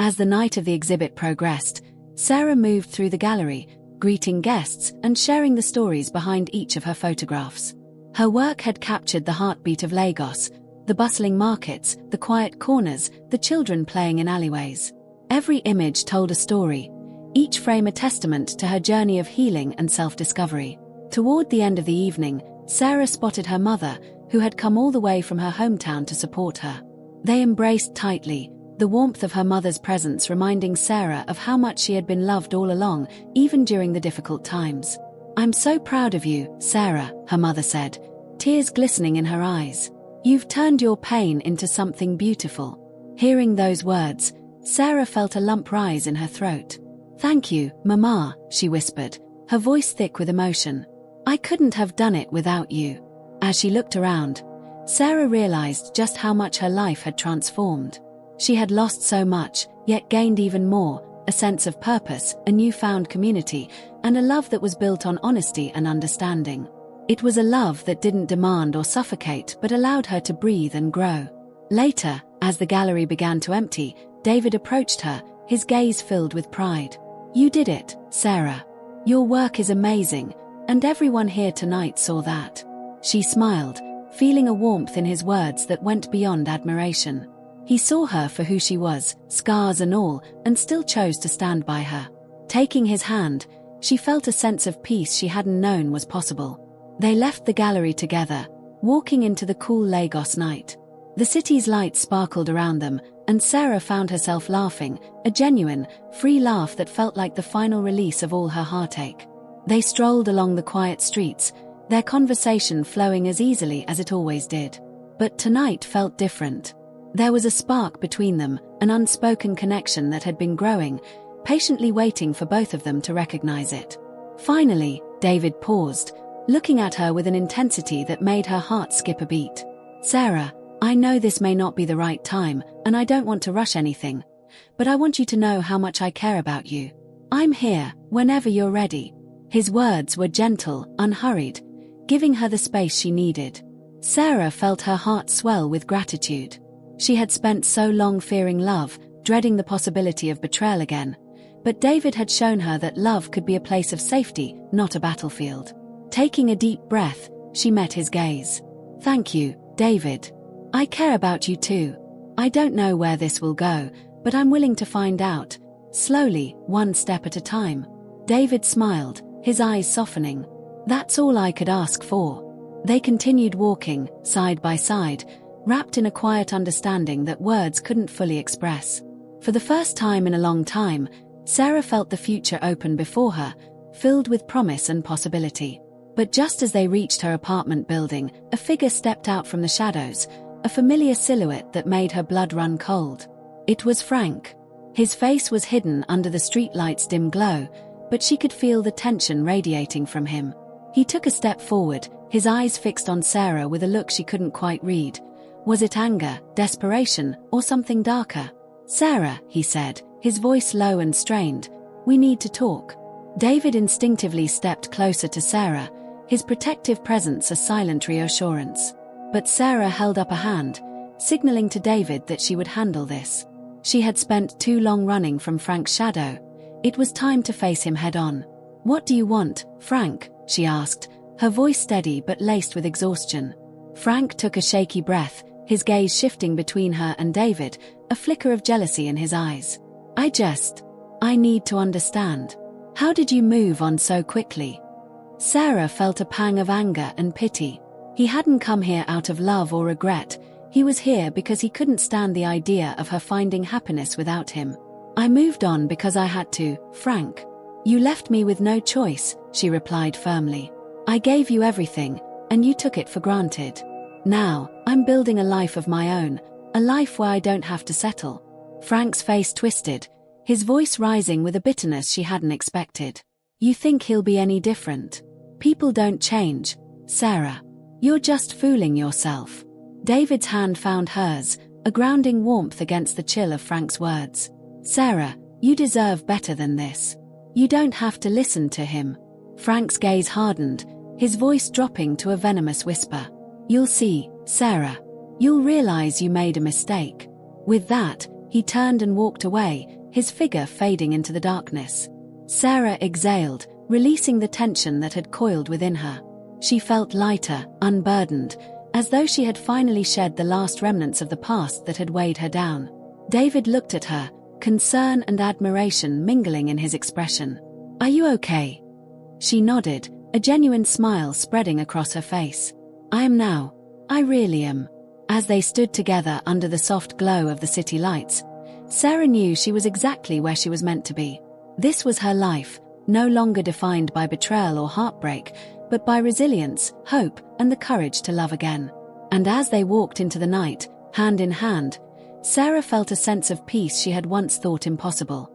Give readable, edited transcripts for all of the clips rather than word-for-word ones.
As the night of the exhibit progressed, Sarah moved through the gallery, greeting guests and sharing the stories behind each of her photographs. Her work had captured the heartbeat of Lagos, the bustling markets, the quiet corners, the children playing in alleyways. Every image told a story, each frame a testament to her journey of healing and self-discovery. Toward the end of the evening, Sarah spotted her mother, who had come all the way from her hometown to support her. They embraced tightly, the warmth of her mother's presence reminding Sarah of how much she had been loved all along, even during the difficult times. "I'm so proud of you, Sarah," her mother said, tears glistening in her eyes. "You've turned your pain into something beautiful." Hearing those words, Sarah felt a lump rise in her throat. "Thank you, Mama," she whispered, her voice thick with emotion. "I couldn't have done it without you." As she looked around, Sarah realized just how much her life had transformed. She had lost so much, yet gained even more, a sense of purpose, a newfound community, and a love that was built on honesty and understanding. It was a love that didn't demand or suffocate but allowed her to breathe and grow. Later, as the gallery began to empty, David approached her, his gaze filled with pride. "You did it, Sarah. Your work is amazing, and everyone here tonight saw that." She smiled, feeling a warmth in his words that went beyond admiration. He saw her for who she was, scars and all, and still chose to stand by her. Taking his hand, she felt a sense of peace she hadn't known was possible. They left the gallery together, walking into the cool Lagos night. The city's lights sparkled around them, and Sarah found herself laughing, a genuine, free laugh that felt like the final release of all her heartache. They strolled along the quiet streets, their conversation flowing as easily as it always did. But tonight felt different. There was a spark between them, an unspoken connection that had been growing, patiently waiting for both of them to recognize it. Finally, David paused, looking at her with an intensity that made her heart skip a beat. "Sarah, I know this may not be the right time, and I don't want to rush anything, but I want you to know how much I care about you. I'm here, whenever you're ready." His words were gentle, unhurried, giving her the space she needed. Sarah felt her heart swell with gratitude. She had spent so long fearing love, dreading the possibility of betrayal again, but David had shown her that love could be a place of safety, not a battlefield. Taking a deep breath, she met his gaze. "Thank you, David. I care about you too. I don't know where this will go, but I'm willing to find out, slowly, one step at a time." David smiled, his eyes softening. "That's all I could ask for." They continued walking, side by side, wrapped in a quiet understanding that words couldn't fully express. For the first time in a long time, Sarah felt the future open before her, filled with promise and possibility. But just as they reached her apartment building, a figure stepped out from the shadows, a familiar silhouette that made her blood run cold. It was Frank. His face was hidden under the streetlight's dim glow, but she could feel the tension radiating from him. He took a step forward, his eyes fixed on Sarah with a look she couldn't quite read. Was it anger, desperation, or something darker? "Sarah," he said, his voice low and strained, "we need to talk." David instinctively stepped closer to Sarah, his protective presence a silent reassurance. But Sarah held up a hand, signaling to David that she would handle this. She had spent too long running from Frank's shadow. It was time to face him head-on. "What do you want, Frank?" she asked, her voice steady but laced with exhaustion. Frank took a shaky breath, his gaze shifting between her and David, a flicker of jealousy in his eyes. I need to understand. How did you move on so quickly?" Sarah felt a pang of anger and pity. He hadn't come here out of love or regret, he was here because he couldn't stand the idea of her finding happiness without him. "I moved on because I had to, Frank. You left me with no choice," she replied firmly. "I gave you everything, and you took it for granted. Now, I'm building a life of my own, a life where I don't have to settle." Frank's face twisted, his voice rising with a bitterness she hadn't expected. "You think he'll be any different? People don't change, Sarah. You're just fooling yourself." David's hand found hers, a grounding warmth against the chill of Frank's words. "Sarah, you deserve better than this. You don't have to listen to him." Frank's gaze hardened, his voice dropping to a venomous whisper. "You'll see, Sarah. You'll realize you made a mistake." With that, He turned and walked away, his figure fading into the darkness. Sarah exhaled, releasing the tension that had coiled within her. She felt lighter, unburdened, as though she had finally shed the last remnants of the past that had weighed her down. David looked at her, concern and admiration mingling in his expression. "Are you okay?" She nodded, a genuine smile spreading across her face. "I am now. I really am." As they stood together under the soft glow of the city lights, Sarah knew she was exactly where she was meant to be. This was her life, no longer defined by betrayal or heartbreak, but by resilience, hope, and the courage to love again. And as they walked into the night, hand in hand, Sarah felt a sense of peace she had once thought impossible.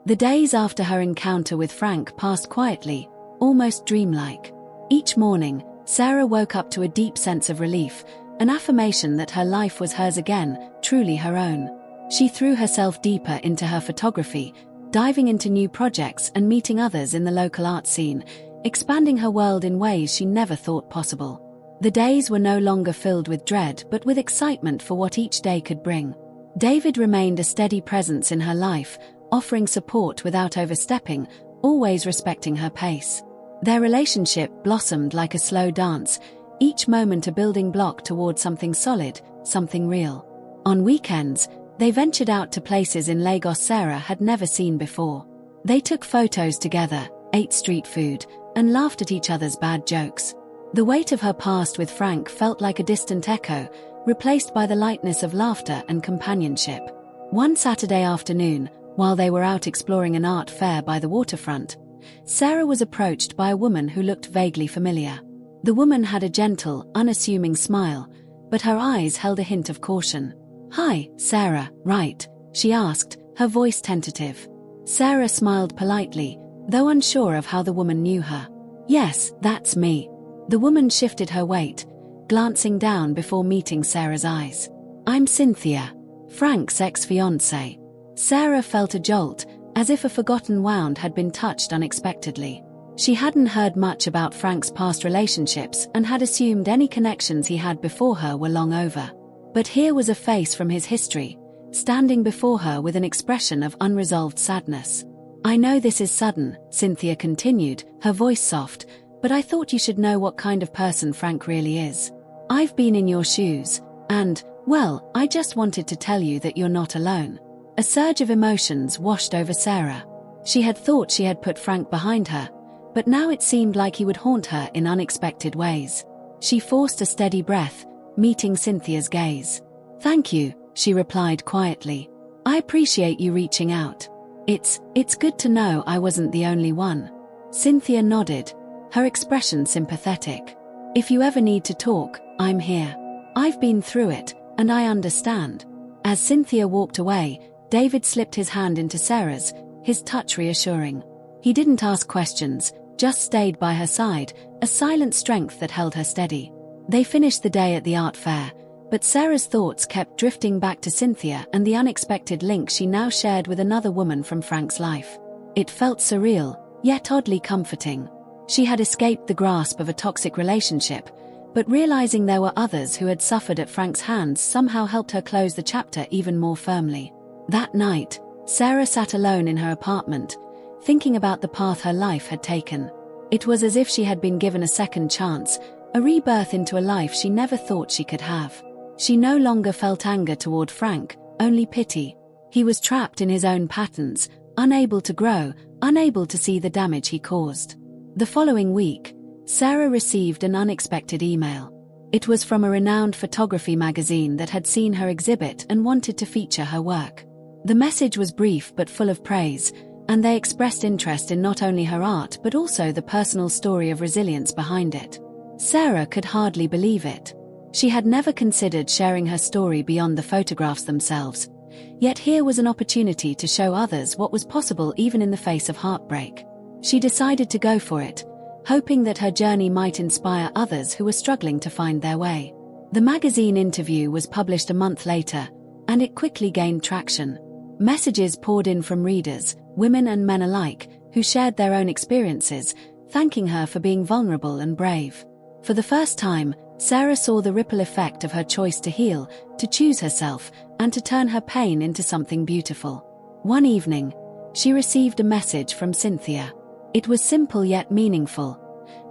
The days after her encounter with Frank passed quietly, almost dreamlike. Each morning, Sarah woke up to a deep sense of relief, an affirmation that her life was hers again, truly her own. She threw herself deeper into her photography, diving into new projects and meeting others in the local art scene, expanding her world in ways she never thought possible. The days were no longer filled with dread but with excitement for what each day could bring. David remained a steady presence in her life, offering support without overstepping, always respecting her pace. Their relationship blossomed like a slow dance, each moment a building block toward something solid, something real. On weekends, they ventured out to places in Lagos Sarah had never seen before. They took photos together, ate street food, and laughed at each other's bad jokes. The weight of her past with Frank felt like a distant echo, replaced by the lightness of laughter and companionship. One Saturday afternoon, while they were out exploring an art fair by the waterfront, Sarah was approached by a woman who looked vaguely familiar. The woman had a gentle, unassuming smile, but her eyes held a hint of caution. "Hi, Sarah, right?" she asked, her voice tentative. Sarah smiled politely, though unsure of how the woman knew her. "Yes, that's me." The woman shifted her weight, glancing down before meeting Sarah's eyes. "I'm Cynthia, Frank's ex-fiancée." Sarah felt a jolt, as if a forgotten wound had been touched unexpectedly. She hadn't heard much about Frank's past relationships and had assumed any connections he had before her were long over. But here was a face from his history, standing before her with an expression of unresolved sadness. "I know this is sudden," Cynthia continued, her voice soft, "but I thought you should know what kind of person Frank really is. I've been in your shoes, and, well, I just wanted to tell you that you're not alone." A surge of emotions washed over Sarah. She had thought she had put Frank behind her, but now it seemed like he would haunt her in unexpected ways. She forced a steady breath, meeting Cynthia's gaze. "Thank you," she replied quietly. "I appreciate you reaching out. It's good to know I wasn't the only one." Cynthia nodded, her expression sympathetic. "If you ever need to talk, I'm here. I've been through it, and I understand." As Cynthia walked away, David slipped his hand into Sarah's, his touch reassuring. He didn't ask questions, just stayed by her side, a silent strength that held her steady. They finished the day at the art fair, but Sarah's thoughts kept drifting back to Cynthia and the unexpected link she now shared with another woman from Frank's life. It felt surreal, yet oddly comforting. She had escaped the grasp of a toxic relationship, but realizing there were others who had suffered at Frank's hands somehow helped her close the chapter even more firmly. That night, Sarah sat alone in her apartment, thinking about the path her life had taken. It was as if she had been given a second chance, a rebirth into a life she never thought she could have. She no longer felt anger toward Frank, only pity. He was trapped in his own patterns, unable to grow, unable to see the damage he caused. The following week, Sarah received an unexpected email. It was from a renowned photography magazine that had seen her exhibit and wanted to feature her work. The message was brief but full of praise, and they expressed interest in not only her art but also the personal story of resilience behind it. Sarah could hardly believe it. She had never considered sharing her story beyond the photographs themselves, yet here was an opportunity to show others what was possible even in the face of heartbreak. She decided to go for it, hoping that her journey might inspire others who were struggling to find their way. The magazine interview was published a month later, and it quickly gained traction. Messages poured in from readers, women and men alike, who shared their own experiences, thanking her for being vulnerable and brave. For the first time, Sarah saw the ripple effect of her choice to heal, to choose herself, and to turn her pain into something beautiful. One evening, she received a message from Cynthia. It was simple yet meaningful.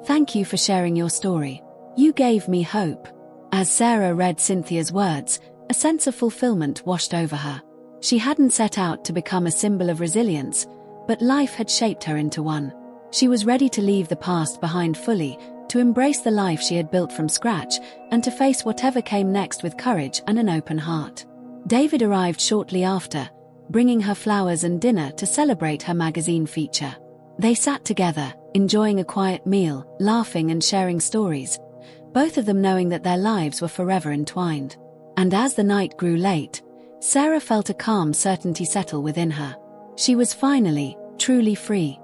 "Thank you for sharing your story. You gave me hope." As Sarah read Cynthia's words, a sense of fulfillment washed over her. She hadn't set out to become a symbol of resilience, but life had shaped her into one. She was ready to leave the past behind fully, to embrace the life she had built from scratch, and to face whatever came next with courage and an open heart. David arrived shortly after, bringing her flowers and dinner to celebrate her magazine feature. They sat together, enjoying a quiet meal, laughing and sharing stories, both of them knowing that their lives were forever entwined. And as the night grew late, Sarah felt a calm certainty settle within her. She was finally, truly free.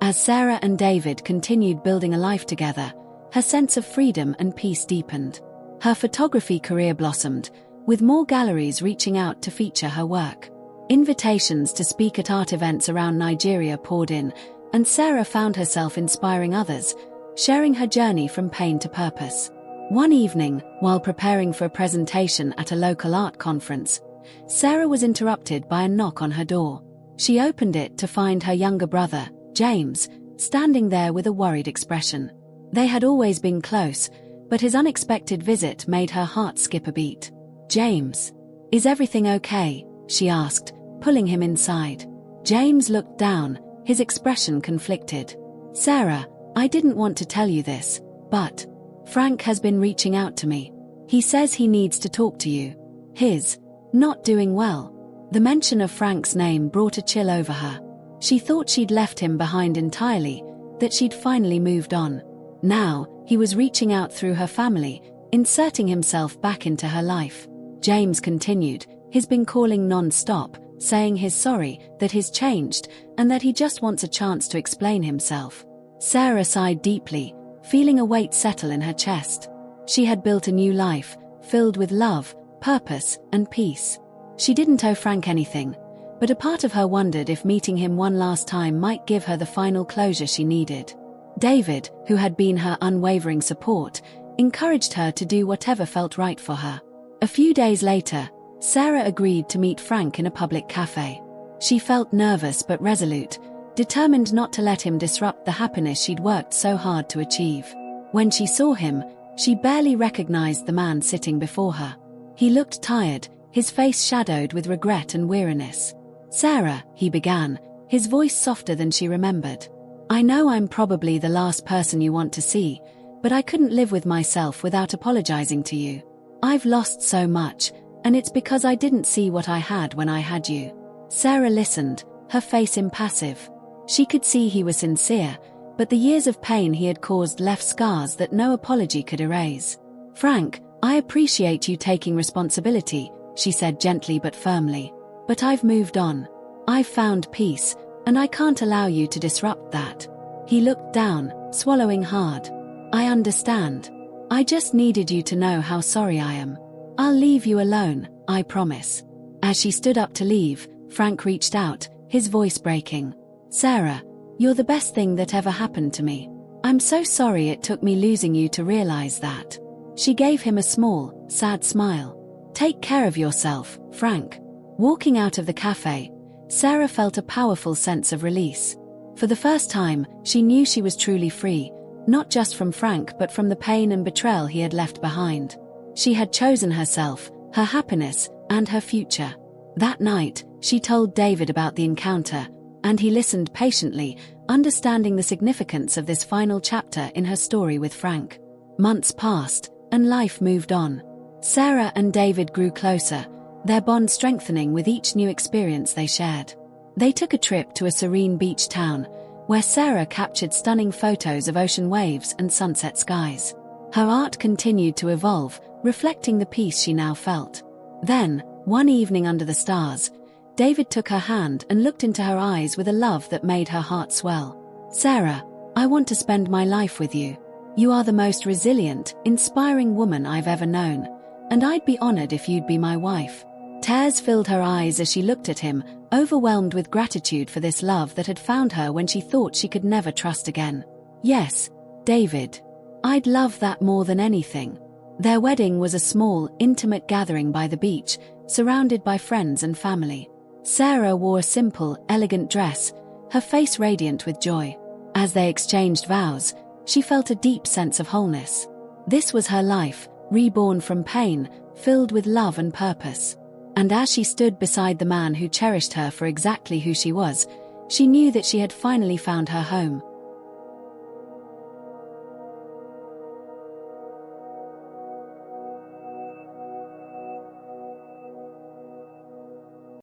As Sarah and David continued building a life together, her sense of freedom and peace deepened. Her photography career blossomed, with more galleries reaching out to feature her work. Invitations to speak at art events around Nigeria poured in, and Sarah found herself inspiring others, sharing her journey from pain to purpose. One evening, while preparing for a presentation at a local art conference, Sarah was interrupted by a knock on her door. She opened it to find her younger brother, James, standing there with a worried expression. They had always been close, but his unexpected visit made her heart skip a beat. "James, is everything okay?" she asked, pulling him inside. James looked down, his expression conflicted. "Sarah, I didn't want to tell you this, but Frank has been reaching out to me. He says he needs to talk to you. He's not doing well." The mention of Frank's name brought a chill over her. She thought she'd left him behind entirely, that she'd finally moved on. Now, he was reaching out through her family, inserting himself back into her life. James continued, "He's been calling non-stop, saying he's sorry, that he's changed, and that he just wants a chance to explain himself." Sarah sighed deeply, feeling a weight settle in her chest. She had built a new life, filled with love, purpose, and peace. She didn't owe Frank anything, but a part of her wondered if meeting him one last time might give her the final closure she needed. David, who had been her unwavering support, encouraged her to do whatever felt right for her. A few days later, Sarah agreed to meet Frank in a public cafe. She felt nervous but resolute, determined not to let him disrupt the happiness she'd worked so hard to achieve. When she saw him, she barely recognized the man sitting before her. He looked tired, his face shadowed with regret and weariness. "Sarah," he began, his voice softer than she remembered. "I know I'm probably the last person you want to see, but I couldn't live with myself without apologizing to you. I've lost so much, and it's because I didn't see what I had when I had you." Sarah listened, her face impassive. She could see he was sincere, but the years of pain he had caused left scars that no apology could erase. "Frank, I appreciate you taking responsibility," she said gently but firmly. "But I've moved on. I've found peace, and I can't allow you to disrupt that." He looked down, swallowing hard. "I understand. I just needed you to know how sorry I am. I'll leave you alone, I promise." As she stood up to leave, Frank reached out, his voice breaking. "Sarah, you're the best thing that ever happened to me. I'm so sorry it took me losing you to realize that." She gave him a small, sad smile. "Take care of yourself, Frank." Walking out of the cafe, Sarah felt a powerful sense of release. For the first time, she knew she was truly free, not just from Frank but from the pain and betrayal he had left behind. She had chosen herself, her happiness, and her future. That night, she told David about the encounter, and he listened patiently, understanding the significance of this final chapter in her story with Frank. Months passed, and life moved on. Sarah and David grew closer, their bond strengthening with each new experience they shared. They took a trip to a serene beach town, where Sarah captured stunning photos of ocean waves and sunset skies. Her art continued to evolve, reflecting the peace she now felt. Then, one evening under the stars, David took her hand and looked into her eyes with a love that made her heart swell. "Sarah, I want to spend my life with you. You are the most resilient, inspiring woman I've ever known, and I'd be honored if you'd be my wife." Tears filled her eyes as she looked at him, overwhelmed with gratitude for this love that had found her when she thought she could never trust again. "Yes, David. I'd love that more than anything." Their wedding was a small, intimate gathering by the beach, surrounded by friends and family. Sarah wore a simple, elegant dress, her face radiant with joy. As they exchanged vows, she felt a deep sense of wholeness. This was her life, reborn from pain, filled with love and purpose. And as she stood beside the man who cherished her for exactly who she was, she knew that she had finally found her home.